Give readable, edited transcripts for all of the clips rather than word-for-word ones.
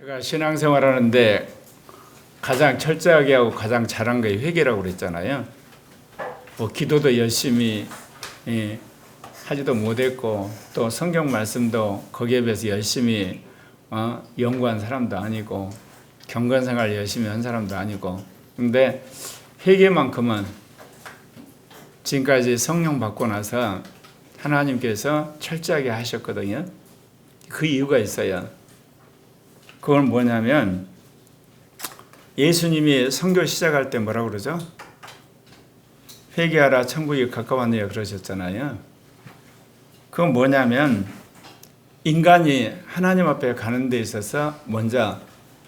제가 신앙생활 하는데 가장 철저하게 하고 가장 잘한 게 회개라고 그랬잖아요. 뭐 기도도 열심히 하지도 못했고 또 성경 말씀도 거기에 비해서 열심히 연구한 사람도 아니고 경건생활 열심히 한 사람도 아니고, 근데 회개만큼은 지금까지 성령 받고 나서 하나님께서 철저하게 하셨거든요. 그 이유가 있어요. 그건 뭐냐면 예수님이 선교 시작할 때 뭐라고 그러죠? 회개하라 천국이 가까웠네요 그러셨잖아요. 그건 뭐냐면 인간이 하나님 앞에 가는 데 있어서 먼저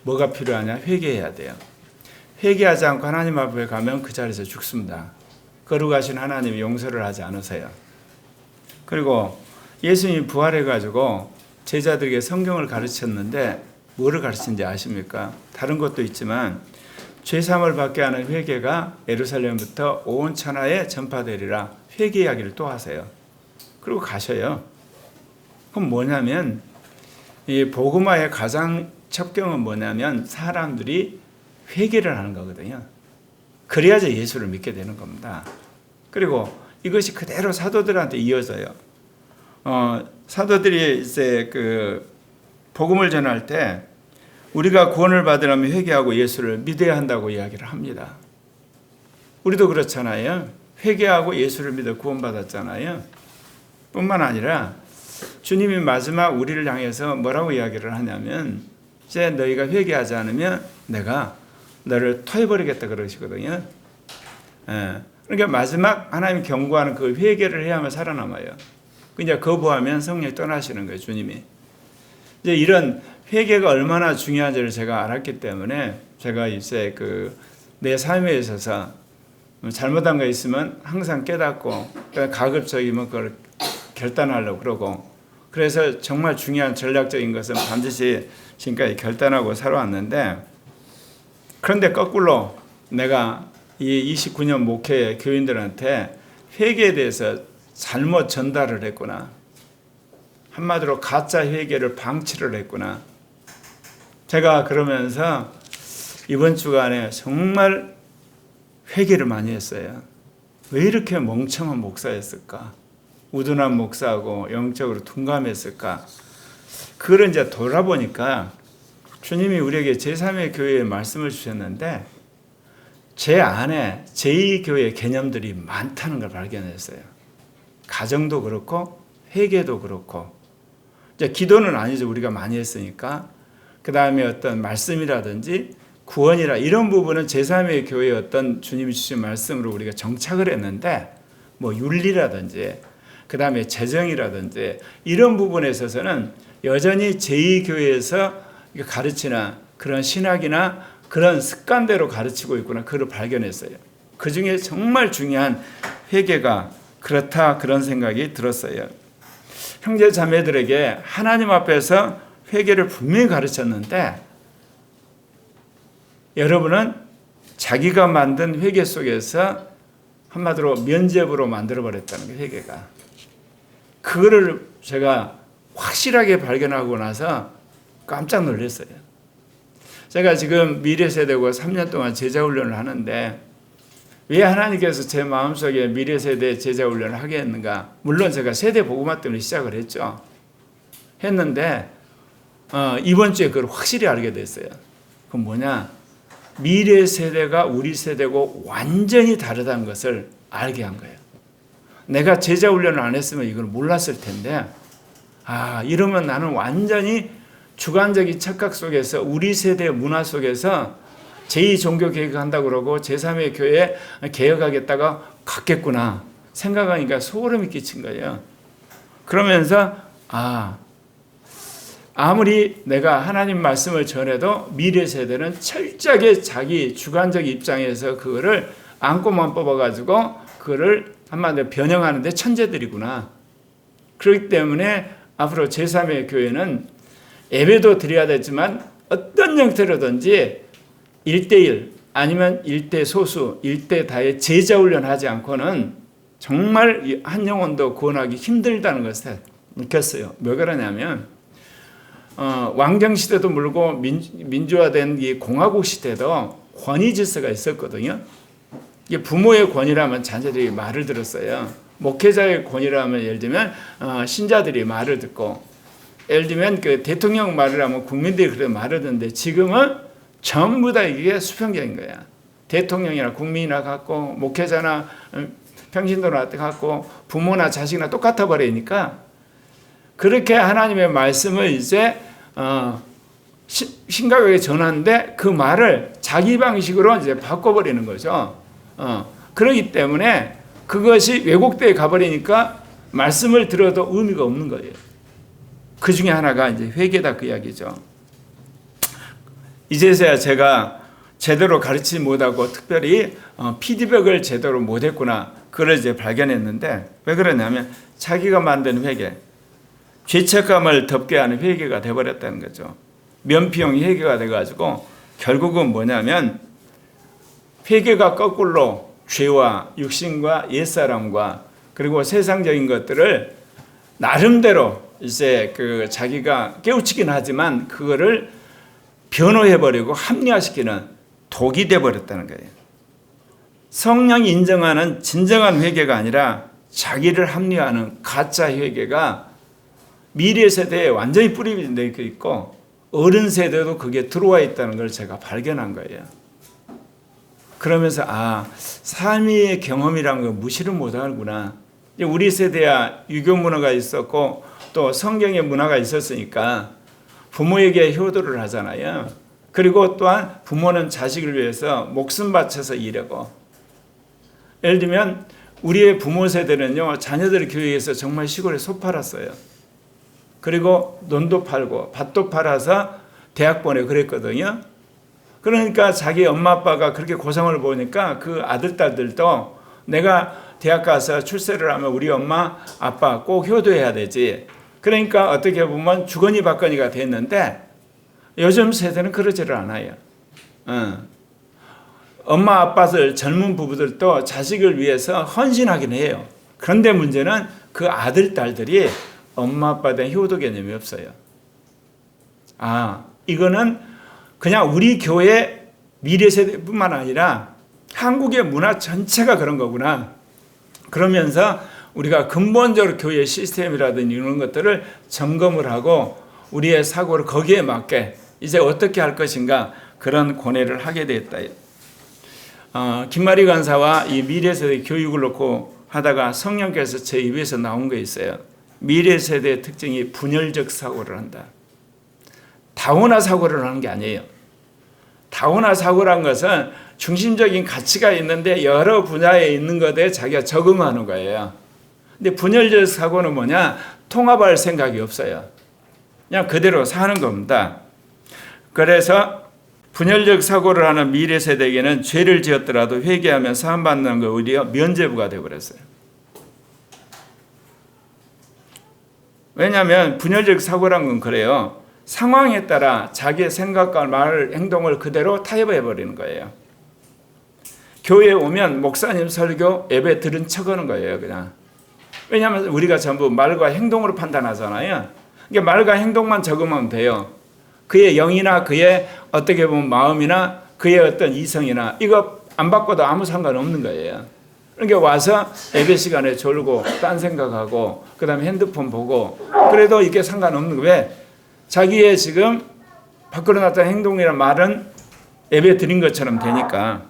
뭐가 필요하냐? 회개해야 돼요. 회개하지 않고 하나님 앞에 가면 그 자리에서 죽습니다. 거룩하신 하나님이 용서를 하지 않으세요. 그리고 예수님이 부활해가지고 제자들에게 성경을 가르쳤는데 뭐를 가르친지 아십니까? 다른 것도 있지만 죄사함을 받게 하는 회개가 예루살렘부터 온 천하에 전파되리라 회개 이야기를 또 하세요. 그리고 가셔요. 그럼 뭐냐면 이 복음화의 가장 첩경은 뭐냐면 사람들이 회개를 하는 거거든요. 그래야지 예수를 믿게 되는 겁니다. 그리고 이것이 그대로 사도들한테 이어져요. 사도들이 이제 그 복음을 전할 때 우리가 구원을 받으려면 회개하고 예수를 믿어야 한다고 이야기를 합니다. 우리도 그렇잖아요. 회개하고 예수를 믿어 구원받았잖아요. 뿐만 아니라 주님이 마지막 우리를 향해서 뭐라고 이야기를 하냐면 이제 너희가 회개하지 않으면 내가 너를 토해버리겠다 그러시거든요. 그러니까 마지막 하나님 경고하는 그 회개를 해야만 살아남아요. 이제 거부하면 성령이 떠나시는 거예요, 주님이. 이제 이런 회개가 얼마나 중요한지를 제가 알았기 때문에 제가 이제 내 삶에 있어서 잘못한 거 있으면 항상 깨닫고 가급적이면 그걸 결단하려고 그러고, 그래서 정말 중요한 전략적인 것은 반드시 지금까지 결단하고 살아왔는데, 그런데 거꾸로 내가 이 29년 목회 교인들한테 회개에 대해서 잘못 전달을 했구나. 한마디로 가짜 회개를 방치를 했구나. 제가 그러면서 이번 주간에 정말 회개를 많이 했어요. 왜 이렇게 멍청한 목사였을까? 우둔한 목사하고 영적으로 둔감했을까? 그걸 이제 돌아보니까 주님이 우리에게 제3의 교회에 말씀을 주셨는데 제 안에 제2교회 개념들이 많다는 걸 발견했어요. 가정도 그렇고 회개도 그렇고, 이제 기도는 아니죠. 우리가 많이 했으니까. 그 다음에 어떤 말씀이라든지 구원이라 이런 부분은 제3의 교회의 어떤 주님이 주신 말씀으로 우리가 정착을 했는데, 뭐 윤리라든지 그 다음에 재정이라든지 이런 부분에 있어서는 여전히 제2교회에서 가르치나 그런 신학이나 그런 습관대로 가르치고 있구나. 그걸 발견했어요. 그 중에 정말 중요한 회개가 그렇다, 그런 생각이 들었어요. 형제 자매들에게 하나님 앞에서 회개를 분명히 가르쳤는데 여러분은 자기가 만든 회개 속에서 한마디로 면죄부로 만들어버렸다는 게 회개가. 그거를 제가 확실하게 발견하고 나서 깜짝 놀랐어요. 제가 지금 미래세대고 3년 동안 제자훈련을 하는데 왜 하나님께서 제 마음속에 미래세대 제자훈련을 하게 했는가? 물론 제가 세대 복음화 때문에 시작을 했는데 이번 주에 그걸 확실히 알게 됐어요. 그건 뭐냐? 미래세대가 우리 세대고 완전히 다르다는 것을 알게 한 거예요. 내가 제자훈련을 안 했으면 이걸 몰랐을 텐데, 이러면 나는 완전히 주관적인 착각 속에서 우리 세대의 문화 속에서 제2종교개혁 한다고 그러고 제3의 교회 개혁하겠다가 갔겠구나 생각하니까 소름이 끼친 거예요. 그러면서 아무리 내가 하나님 말씀을 전해도 미래 세대는 철저하게 자기 주관적 입장에서 그거를 안고만 뽑아가지고 그거를 한마디로 변형하는데 천재들이구나. 그렇기 때문에 앞으로 제3의 교회는 예배도 드려야 되지만 어떤 형태로든지 1대1 아니면 1대 소수, 1대 다의 제자훈련 하지 않고는 정말 한 영혼도 구원하기 힘들다는 것을 느꼈어요. 왜 그러냐면 왕정 시대도 물고 민주화된 이 공화국 시대도 권위 질서가 있었거든요. 이게 부모의 권위라면 자녀들이 말을 들었어요. 목회자의 권위라면 예를 들면 신자들이 말을 듣고, 예를 들면 그 대통령 말을 하면 국민들이 그래 말을 듣는데, 지금은 전부 다 이게 수평적인 거야. 대통령이나 국민이나 같고 목회자나 평신도나 같고 부모나 자식이나 똑같아 버리니까, 그렇게 하나님의 말씀을 이제 심각하게 전하는데 그 말을 자기 방식으로 이제 바꿔버리는 거죠. 그렇기 때문에 그것이 왜곡되어 가버리니까 말씀을 들어도 의미가 없는 거예요. 그 중에 하나가 이제 회개다, 그 이야기죠. 이제서야 제가 제대로 가르치지 못하고 특별히 피드백을 제대로 못했구나, 그걸 이제 발견했는데, 왜 그러냐면 자기가 만든 회개, 죄책감을 덮게 하는 회개가 돼버렸다는 거죠. 면피용 회개가 돼가지고 결국은 뭐냐면, 회개가 거꾸로 죄와 육신과 옛사람과 그리고 세상적인 것들을 나름대로 이제 그 자기가 깨우치긴 하지만 그거를 변호해버리고 합리화시키는 독이 돼버렸다는 거예요. 성령이 인정하는 진정한 회개가 아니라 자기를 합리화하는 가짜 회개가 미래 세대에 완전히 뿌리내려 있고 어른 세대도 그게 들어와 있다는 걸 제가 발견한 거예요. 그러면서 삶의 경험이란 거 무시를 못하는구나. 우리 세대야 유교 문화가 있었고 또 성경의 문화가 있었으니까 부모에게 효도를 하잖아요. 그리고 또한 부모는 자식을 위해서 목숨 바쳐서 일하고, 예를 들면 우리의 부모 세대는요, 자녀들 교육에서 정말 시골에 소 팔았어요. 그리고 논도 팔고 밭도 팔아서 대학 보내고 그랬거든요. 그러니까 자기 엄마 아빠가 그렇게 고생을 보니까 그 아들 딸들도 내가 대학 가서 출세를 하면 우리 엄마 아빠 꼭 효도해야 되지. 그러니까 어떻게 보면 주거니 받거니가 됐는데, 요즘 세대는 그러지를 않아요. 엄마 아빠들, 젊은 부부들도 자식을 위해서 헌신하긴 해요. 그런데 문제는 그 아들 딸들이 엄마 아빠에 대한 효도 개념이 없어요. 이거는 그냥 우리 교회 미래 세대뿐만 아니라 한국의 문화 전체가 그런 거구나. 그러면서 우리가 근본적으로 교회 시스템이라든지 이런 것들을 점검을 하고 우리의 사고를 거기에 맞게 이제 어떻게 할 것인가, 그런 고뇌를 하게 됐다. 김마리 간사와 이 미래 세대 교육을 놓고 하다가 성령께서 제 입에서 나온 게 있어요. 미래 세대의 특징이 분열적 사고를 한다. 다원화 사고를 하는 게 아니에요. 다원화 사고란 것은 중심적인 가치가 있는데 여러 분야에 있는 것에 자기가 적응하는 거예요. 근데 분열적 사고는 뭐냐? 통합할 생각이 없어요. 그냥 그대로 사는 겁니다. 그래서 분열적 사고를 하는 미래 세대에게는 죄를 지었더라도 회개하면 사함받는 거 오히려 면죄부가 되어버렸어요. 왜냐하면 분열적 사고란 건 그래요. 상황에 따라 자기의 생각과 말, 행동을 그대로 타협해버리는 거예요. 교회에 오면 목사님 설교, 예배 들은 척하는 거예요, 그냥. 왜냐하면 우리가 전부 말과 행동으로 판단하잖아요. 그러니까 말과 행동만 적으면 돼요. 그의 영이나 그의 어떻게 보면 마음이나 그의 어떤 이성이나 이거 안 바꿔도 아무 상관없는 거예요. 그러니까 와서 예배 시간에 졸고 딴 생각하고 그 다음에 핸드폰 보고 그래도 이게 상관없는 거예요. 왜? 자기의 지금 밖으로 나타난 행동이나 말은 예배 드린 것처럼 되니까.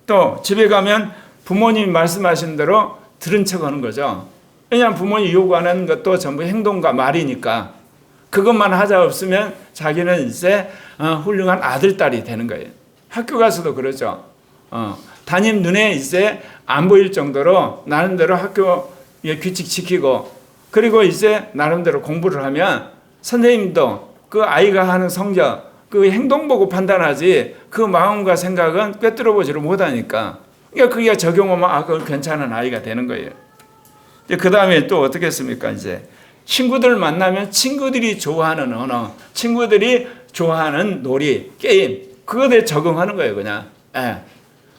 또 집에 가면 부모님이 말씀하신 대로 들은 척하는 거죠. 왜냐하면 부모님이 요구하는 것도 전부 행동과 말이니까 그것만 하자 없으면 자기는 이제 훌륭한 아들, 딸이 되는 거예요. 학교 가서도 그러죠. 담임 눈에 이제 안 보일 정도로 나름대로 학교의 규칙 지키고 그리고 이제 나름대로 공부를 하면 선생님도 그 아이가 하는 성적, 그 행동 보고 판단하지 그 마음과 생각은 꿰뚫어 보지를 못하니까 그러니까 그게 적용하면 그건 괜찮은 아이가 되는 거예요. 그 다음에 또 어떻게 했습니까? 이제 친구들 만나면 친구들이 좋아하는 언어, 친구들이 좋아하는 놀이, 게임, 그거에 적응하는 거예요, 그냥.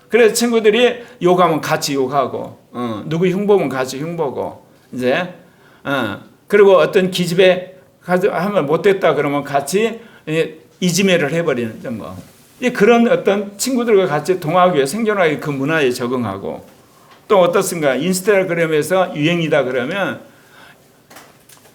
그래서 친구들이 욕하면 같이 욕하고, 누구 흉보면 같이 흉보고, 이제, 그리고 어떤 기집애 하면 못됐다 그러면 같이 이지매를 해버리는 뭐. 그런 어떤 친구들과 같이 동하기 위해 생존하기 그 문화에 적응하고 또 어떻습니까? 인스타그램에서 유행이다 그러면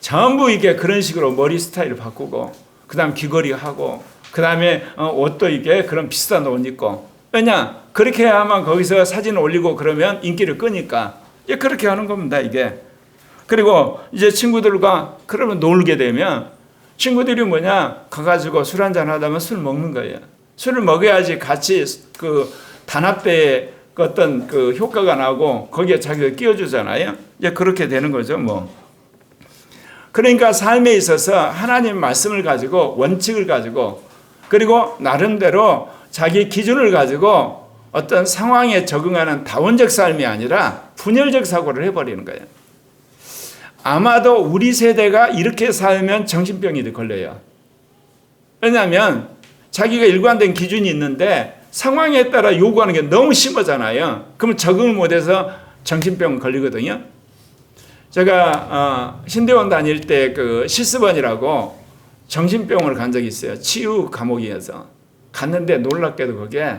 전부 이게 그런 식으로 머리 스타일을 바꾸고 그 다음 귀걸이 하고 그 다음에 옷도 이게 그런 비싼 옷 입고 왜냐? 그렇게 해야만 거기서 사진 올리고 그러면 인기를 끄니까 그렇게 하는 겁니다 이게. 그리고 이제 친구들과 그러면 놀게 되면 친구들이 뭐냐? 가가지고 술 한잔 하다면 술 먹는 거예요. 술을 먹어야지 같이 그 단합대의 어떤 그 효과가 나고 거기에 자기가 끼워주잖아요. 이제 그렇게 되는 거죠 뭐. 그러니까 삶에 있어서 하나님 말씀을 가지고 원칙을 가지고 그리고 나름대로 자기 기준을 가지고 어떤 상황에 적응하는 다원적 삶이 아니라 분열적 사고를 해버리는 거예요. 아마도 우리 세대가 이렇게 살면 정신병이 걸려요. 왜냐하면 자기가 일관된 기준이 있는데 상황에 따라 요구하는 게 너무 심하잖아요. 그러면 적응을 못해서 정신병 걸리거든요. 제가 신대원 다닐 때 그 실습원이라고 정신병원을 간 적이 있어요. 치유 감옥이어서 갔는데 놀랍게도 그게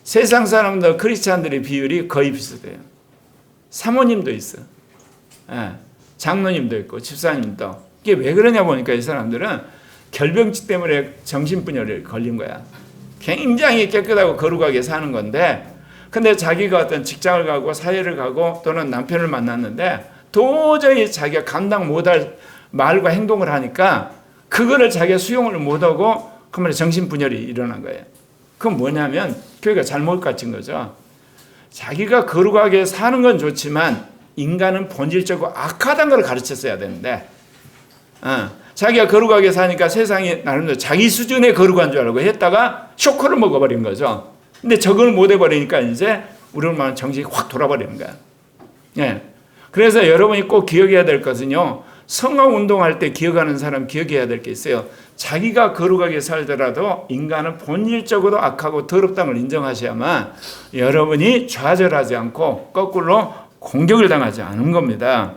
세상 사람들 크리스찬들의 비율이 거의 비슷해요. 사모님도 있어. 장로님도 있고 집사님도. 이게 왜 그러냐 보니까 이 사람들은 결병증 때문에 정신분열에 걸린 거야. 굉장히 깨끗하고 거룩하게 사는 건데 근데 자기가 어떤 직장을 가고 사회를 가고 또는 남편을 만났는데 도저히 자기가 감당 못할 말과 행동을 하니까 그거를 자기가 수용을 못하고 그러면 정신분열이 일어난 거예요. 그건 뭐냐면 교회가 잘못 갇힌 거죠. 자기가 거룩하게 사는 건 좋지만 인간은 본질적으로 악하다는 걸 가르쳤어야 되는데 자기가 거룩하게 사니까 세상이 나름대로 자기 수준의 거룩한 줄 알고 했다가 쇼크를 먹어버린 거죠. 근데 적응을 못 해버리니까 이제 우리는 정신이 확 돌아버리는 거야. 그래서 여러분이 꼭 기억해야 될 것은요. 성화 운동할 때 기억하는 사람 기억해야 될 게 있어요. 자기가 거룩하게 살더라도 인간은 본질적으로 악하고 더럽다는 걸 인정하셔야만 여러분이 좌절하지 않고 거꾸로 공격을 당하지 않은 겁니다.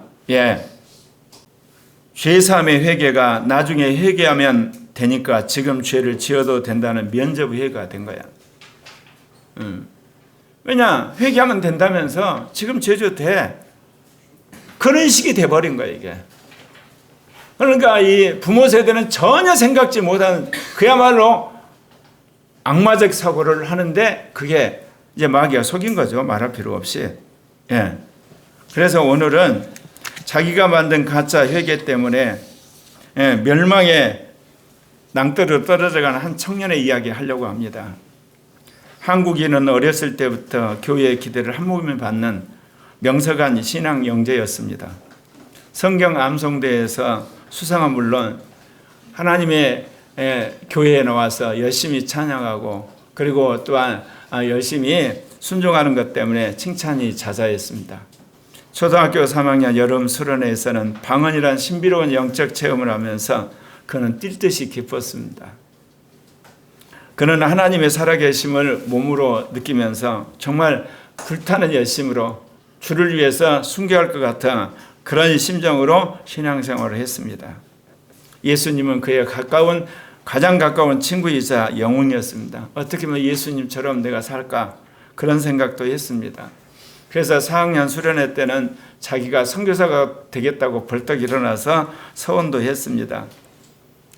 죄사함의 회개가 나중에 회개하면 되니까 지금 죄를 지어도 된다는 면접 회개가 된 거야. 왜냐? 회개하면 된다면서 지금 죄도 돼. 그런 식이 돼버린 거야 이게. 그러니까 이 부모 세대는 전혀 생각지 못한 그야말로 악마적 사고를 하는데 그게 이제 마귀가 속인 거죠. 말할 필요 없이. 그래서 오늘은 자기가 만든 가짜 회개 때문에 멸망의 낭떠러로 떨어져가는 한 청년의 이야기 하려고 합니다. 한국인은 어렸을 때부터 교회의 기대를 한몸에 받는 명석한 신앙 영재였습니다. 성경 암송대에서 수상은 물론 하나님의 교회에 나와서 열심히 찬양하고 그리고 또한 열심히 순종하는 것 때문에 칭찬이 자자했습니다. 초등학교 3학년 여름 수련회에서는 방언이란 신비로운 영적 체험을 하면서 그는 뛸 듯이 기뻤습니다. 그는 하나님의 살아계심을 몸으로 느끼면서 정말 불타는 열심으로 주를 위해서 순교할 것 같은 그런 심정으로 신앙생활을 했습니다. 예수님은 그의 가장 가까운 친구이자 영웅이었습니다. 어떻게 하면 예수님처럼 내가 살까 그런 생각도 했습니다. 그래서 4학년 수련회 때는 자기가 선교사가 되겠다고 벌떡 일어나서 서원도 했습니다.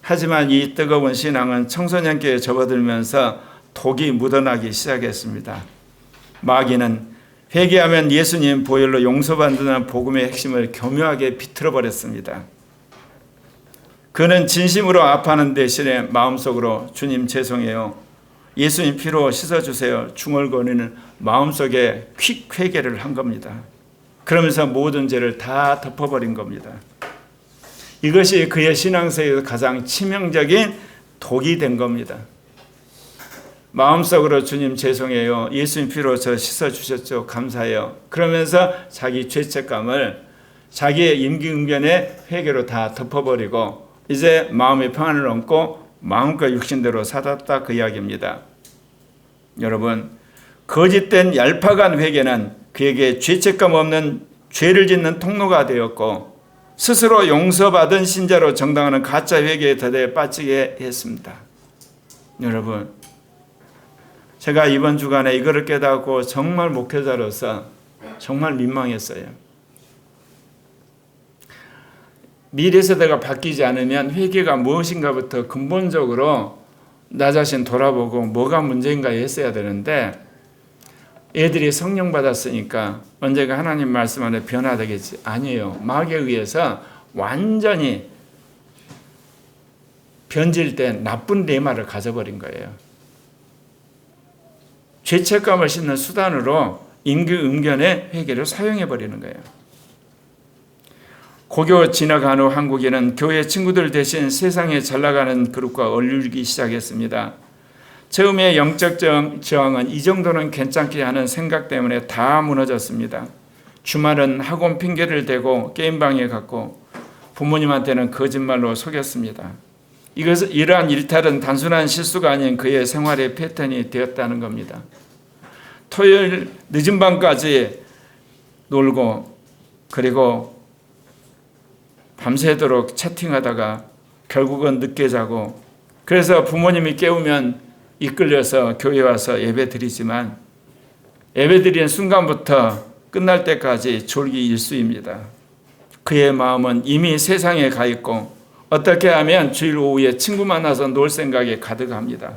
하지만 이 뜨거운 신앙은 청소년기에 접어들면서 독이 묻어나기 시작했습니다. 마귀는 회개하면 예수님 보혈로 용서받는 복음의 핵심을 교묘하게 비틀어 버렸습니다. 그는 진심으로 아파하는 대신에 마음속으로 주님 죄송해요. 예수님 피로 씻어주세요. 중얼거리는 마음속에 퀵 회개를 한 겁니다. 그러면서 모든 죄를 다 덮어버린 겁니다. 이것이 그의 신앙생활에서 가장 치명적인 독이 된 겁니다. 마음속으로 주님 죄송해요. 예수님 피로 저 씻어주셨죠. 감사해요. 그러면서 자기 죄책감을 자기의 임기응변의 회개로 다 덮어버리고 이제 마음의 평안을 얻고 마음과 육신대로 살았다 그 이야기입니다. 여러분, 거짓된 얄팍한 회개는 그에게 죄책감 없는 죄를 짓는 통로가 되었고 스스로 용서받은 신자로 정당하는 가짜 회개의 덫에 빠지게 했습니다. 여러분, 제가 이번 주간에 이거를 깨닫고 정말 목회자로서 정말 민망했어요. 미래 세대가 바뀌지 않으면 회개가 무엇인가부터 근본적으로 나 자신 돌아보고 뭐가 문제인가 했어야 되는데, 애들이 성령 받았으니까 언젠가 하나님 말씀 안에 변화되겠지. 아니에요. 마귀에 의해서 완전히 변질된 나쁜 레마를 가져버린 거예요. 죄책감을 싣는 수단으로 임기응변의 회개를 사용해버리는 거예요. 고교 진학한 후 한국에는 교회 친구들 대신 세상에 잘나가는 그룹과 어울리기 시작했습니다. 처음에 영적 저항은 이 정도는 괜찮게 하는 생각 때문에 다 무너졌습니다. 주말은 학원 핑계를 대고 게임방에 갔고 부모님한테는 거짓말로 속였습니다. 이러한 일탈은 단순한 실수가 아닌 그의 생활의 패턴이 되었다는 겁니다. 토요일 늦은 밤까지 놀고 그리고 밤새도록 채팅하다가 결국은 늦게 자고, 그래서 부모님이 깨우면 이끌려서 교회 와서 예배 드리지만 예배 드리는 순간부터 끝날 때까지 졸기 일수입니다. 그의 마음은 이미 세상에 가 있고 어떻게 하면 주일 오후에 친구 만나서 놀 생각에 가득합니다.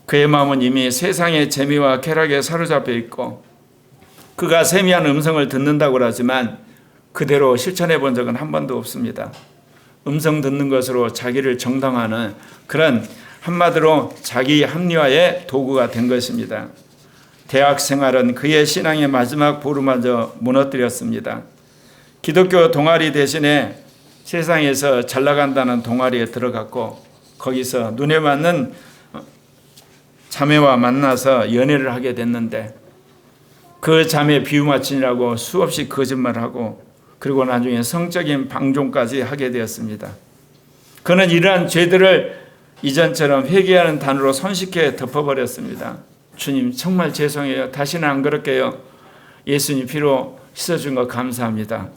그의 마음은 이미 세상의 재미와 쾌락에 사로잡혀 있고 그가 세미한 음성을 듣는다고 하지만 그대로 실천해 본 적은 한 번도 없습니다. 음성 듣는 것으로 자기를 정당화하는 그런, 한마디로 자기 합리화의 도구가 된 것입니다. 대학 생활은 그의 신앙의 마지막 보루마저 무너뜨렸습니다. 기독교 동아리 대신에 세상에서 잘 나간다는 동아리에 들어갔고 거기서 눈에 맞는 자매와 만나서 연애를 하게 됐는데 그 자매 비유 맞추느라고 수없이 거짓말하고 그리고 나중에 성적인 방종까지 하게 되었습니다. 그는 이러한 죄들을 이전처럼 회개하는 단어로 손쉽게 덮어버렸습니다. 주님 정말 죄송해요. 다시는 안 그럴게요. 예수님 피로 씻어준 거 감사합니다.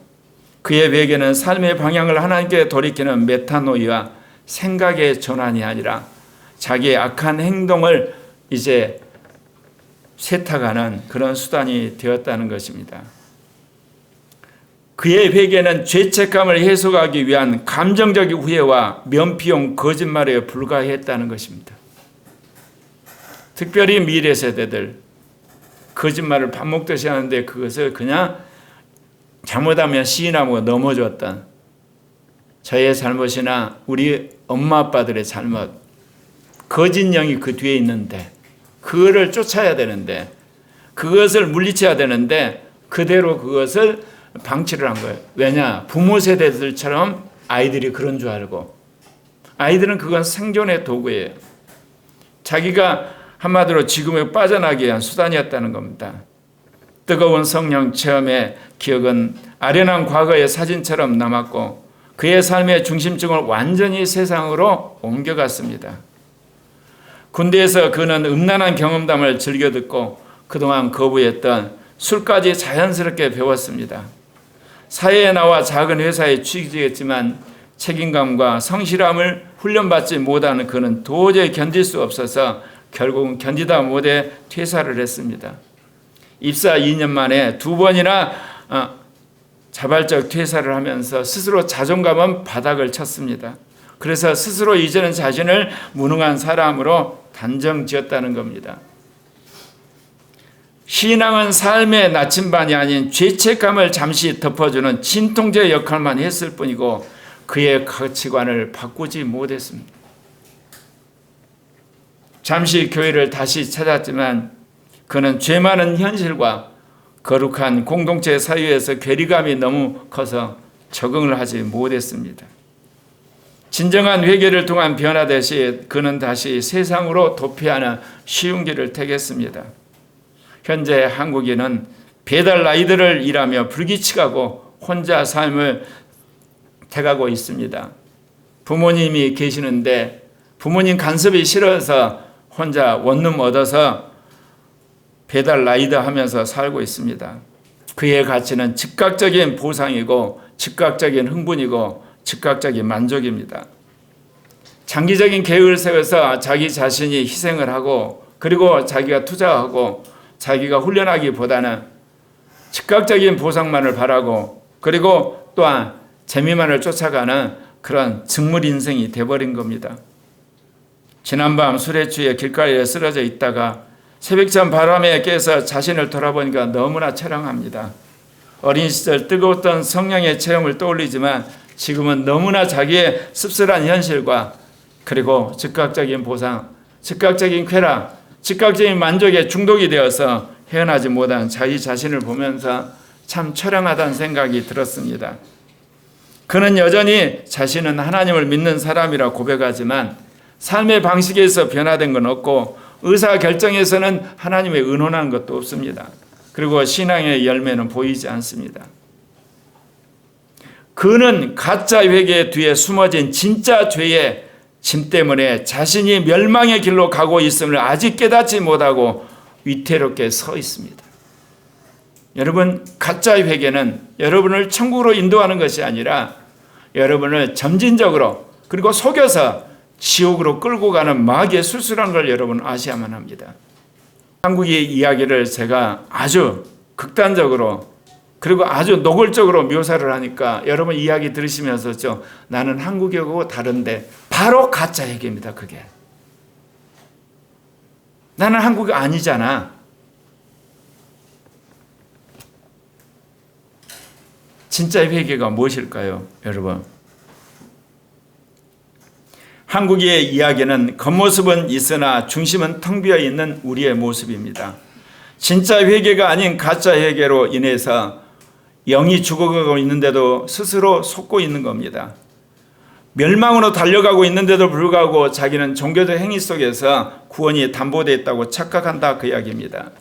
그의 회개는 삶의 방향을 하나님께 돌이키는 메타노이와 생각의 전환이 아니라 자기의 악한 행동을 이제 세탁하는 그런 수단이 되었다는 것입니다. 그의 회개는 죄책감을 해소하기 위한 감정적인 후회와 면피용 거짓말에 불과했다는 것입니다. 특별히 미래 세대들 거짓말을 밥 먹듯이 하는데 그것을 그냥 잘못하면 시인하고 넘어졌던 저의 잘못이나 우리 엄마 아빠들의 잘못, 거짓령이 그 뒤에 있는데 그거를 쫓아야 되는데 그것을 물리쳐야 되는데 그대로 그것을 방치를 한 거예요. 왜냐? 부모 세대들처럼 아이들이 그런 줄 알고, 아이들은 그건 생존의 도구예요. 자기가 한마디로 지금에 빠져나기 위한 수단이었다는 겁니다. 뜨거운 성령 체험의 기억은 아련한 과거의 사진처럼 남았고 그의 삶의 중심증을 완전히 세상으로 옮겨갔습니다. 군대에서 그는 음란한 경험담을 즐겨 듣고 그동안 거부했던 술까지 자연스럽게 배웠습니다. 사회에 나와 작은 회사에 취직했지만 책임감과 성실함을 훈련받지 못하는 그는 도저히 견딜 수 없어서 결국은 견디다 못해 퇴사를 했습니다. 입사 2년 만에 2번이나 자발적 퇴사를 하면서 스스로 자존감은 바닥을 쳤습니다. 그래서 스스로 이제는 자신을 무능한 사람으로 단정지었다는 겁니다. 신앙은 삶의 나침반이 아닌 죄책감을 잠시 덮어주는 진통제 역할만 했을 뿐이고 그의 가치관을 바꾸지 못했습니다. 잠시 교회를 다시 찾았지만 그는 죄 많은 현실과 거룩한 공동체 사이에서 괴리감이 너무 커서 적응을 하지 못했습니다. 진정한 회개를 통한 변화되시 그는 다시 세상으로 도피하는 쉬운 길을 택했습니다. 현재 한국인은 배달 라이더를 일하며 불규칙하고 혼자 삶을 택하고 있습니다. 부모님이 계시는데 부모님 간섭이 싫어서 혼자 원룸 얻어서 배달 라이더 하면서 살고 있습니다. 그의 가치는 즉각적인 보상이고 즉각적인 흥분이고 즉각적인 만족입니다. 장기적인 계획을 세워서 자기 자신이 희생을 하고 그리고 자기가 투자하고 자기가 훈련하기보다는 즉각적인 보상만을 바라고 그리고 또한 재미만을 쫓아가는 그런 직물 인생이 돼버린 겁니다. 지난밤 술에 취해 길가에 쓰러져 있다가 새벽잠 바람에 깨서 자신을 돌아보니까 너무나 처량합니다. 어린 시절 뜨거웠던 성령의 체험을 떠올리지만 지금은 너무나 자기의 씁쓸한 현실과 그리고 즉각적인 보상, 즉각적인 쾌락, 즉각적인 만족에 중독이 되어서 헤어나지 못한 자기 자신을 보면서 참 처량하다는 생각이 들었습니다. 그는 여전히 자신은 하나님을 믿는 사람이라 고백하지만 삶의 방식에서 변화된 건 없고 의사결정에서는 하나님의 의논한 것도 없습니다. 그리고 신앙의 열매는 보이지 않습니다. 그는 가짜 회개 뒤에 숨어진 진짜 죄의 짐 때문에 자신이 멸망의 길로 가고 있음을 아직 깨닫지 못하고 위태롭게 서 있습니다. 여러분, 가짜 회개는 여러분을 천국으로 인도하는 것이 아니라 여러분을 점진적으로 그리고 속여서 지옥으로 끌고 가는 마귀의 술수라는 걸 여러분 아셔야만 합니다. 한국의 이야기를 제가 아주 극단적으로 그리고 아주 노골적으로 묘사를 하니까 여러분 이야기 들으시면서 나는 한국하고 다른데 바로 가짜 얘기입니다. 그게 나는 한국이 아니잖아. 진짜 회개가 무엇일까요, 여러분? 한국의 이야기는 겉모습은 있으나 중심은 텅 비어 있는 우리의 모습입니다. 진짜 회개가 아닌 가짜 회개로 인해서 영이 죽어가고 있는데도 스스로 속고 있는 겁니다. 멸망으로 달려가고 있는데도 불구하고 자기는 종교적 행위 속에서 구원이 담보되어 있다고 착각한다, 그 이야기입니다.